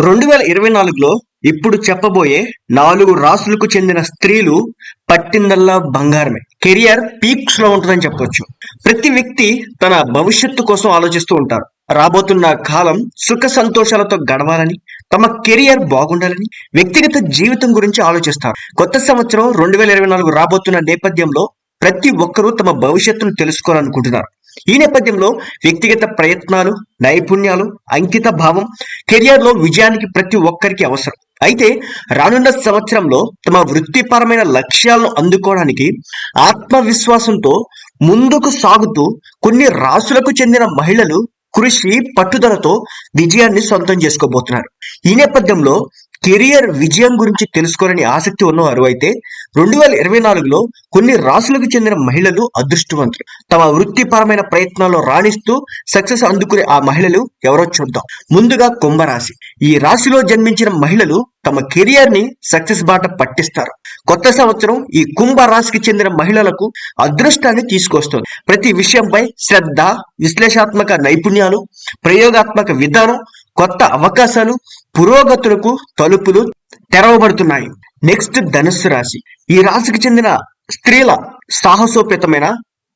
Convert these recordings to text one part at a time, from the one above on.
2024లో ఇప్పుడు చెప్పబోయే 4 రాసులకు చెందిన స్త్రీలు పట్టిందల్లా బంగారమే. కెరియర్ పీక్స్ లో ఉంటుందని చెప్పొచ్చు. ప్రతి వ్యక్తి తన భవిష్యత్తు కోసం ఆలోచిస్తూ ఉంటారు. రాబోతున్న కాలం సుఖ సంతోషాలతో గడవాలని, తమ కెరియర్ బాగుండాలని, వ్యక్తిగత జీవితం గురించి ఆలోచిస్తారు. కొత్త సంవత్సరం 2024 రాబోతున్న నేపథ్యంలో ప్రతి ఒక్కరూ తమ భవిష్యత్తును తెలుసుకోవాలనుకుంటున్నారు. ఈ నేపథ్యంలో వ్యక్తిగత ప్రయత్నాలు, నైపుణ్యాలు, అంకిత భావం కెరియర్ లో విజయానికి ప్రతి ఒక్కరికి అవసరం. అయితే రానున్న సంవత్సరంలో తమ వృత్తిపరమైన లక్ష్యాలను అందుకోవడానికి ఆత్మవిశ్వాసంతో ముందుకు సాగుతూ కొన్ని రాసులకు చెందిన మహిళలు కృషి, పట్టుదలతో విజయాన్ని సొంతం చేసుకోబోతున్నారు. ఈ నేపథ్యంలో కెరియర్ విజయం గురించి తెలుసుకోవాలని ఆసక్తి ఉన్నవారు అయితే 2024లో కొన్ని రాసులకు చెందిన మహిళలు అదృష్టవంతులు. తమ వృత్తిపరమైన ప్రయత్నాల్లో రాణిస్తూ సక్సెస్ అందుకునే ఆ మహిళలు ఎవరో చూద్దాం. ముందుగా కుంభరాశి. ఈ రాశిలో జన్మించిన మహిళలు తమ కెరియర్ ని సక్సెస్ బాట పట్టిస్తారు. కొత్త సంవత్సరం ఈ కుంభ రాశికి చెందిన మహిళలకు అదృష్టాన్ని తీసుకొస్తుంది. ప్రతి విషయంపై శ్రద్ధ, విశ్లేషణాత్మక నైపుణ్యాలు, ప్రయోగాత్మక విధానం, కొత్త అవకాశాలు, పురోగతులకు తలుపులు తెరవబడుతున్నాయి. నెక్స్ట్ ధనుస్సు రాశి. ఈ రాశికి చెందిన స్త్రీల సాహసోపేతమైన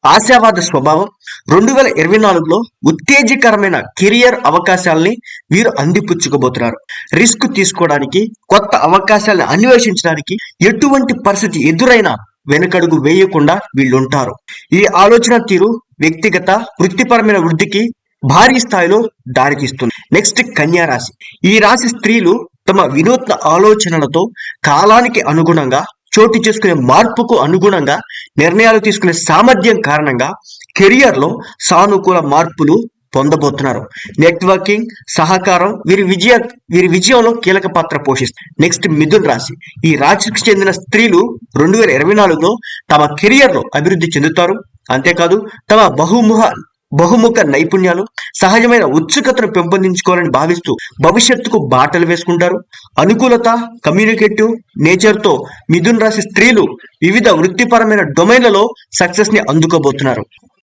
ఆశావాద స్వభావం 2024లో ఉత్తేజకరమైన కెరియర్ అవకాశాలని వీరు అందిపుచ్చుకోబోతున్నారు. రిస్క్ తీసుకోవడానికి, కొత్త అవకాశాలను అన్వేషించడానికి ఎటువంటి పరిస్థితి ఎదురైనా వెనుకడుగు వేయకుండా వీళ్ళుంటారు. ఈ ఆలోచన తీరు వ్యక్తిగత, వృత్తిపరమైన వృద్ధికి భారీ స్థాయిలో దారితీస్తుంది. నెక్స్ట్ కన్యా రాశి. ఈ రాశి స్త్రీలు తమ వినూత్న ఆలోచనలతో కాలానికి అనుగుణంగా చోటు చేసుకునే మార్పుకు అనుగుణంగా నిర్ణయాలు తీసుకునే సామర్థ్యం కారణంగా కెరియర్ లో సానుకూల మార్పులు పొందబోతున్నారు. నెట్వర్కింగ్, సహకారం వీరి విజయంలో కీలక పాత్ర పోషిస్తుంది. నెక్స్ట్ మిథున్ రాశి. ఈ రాశికి చెందిన స్త్రీలు 2024లో తమ కెరియర్ లో అభివృద్ధి చెందుతారు. అంతేకాదు తమ బహుముఖ నైపుణ్యాలు, సహజమైన ఉత్సుకతను పెంపొందించుకోవాలని భావిస్తూ భవిష్యత్తుకు బాటలు వేసుకుంటారు. అనుకూలత, కమ్యూనికేటివ్ నేచర్ తో మిథున్ రాశి స్త్రీలు వివిధ వృత్తిపరమైన డొమైన్లలో సక్సెస్ ని అందుకోబోతున్నారు.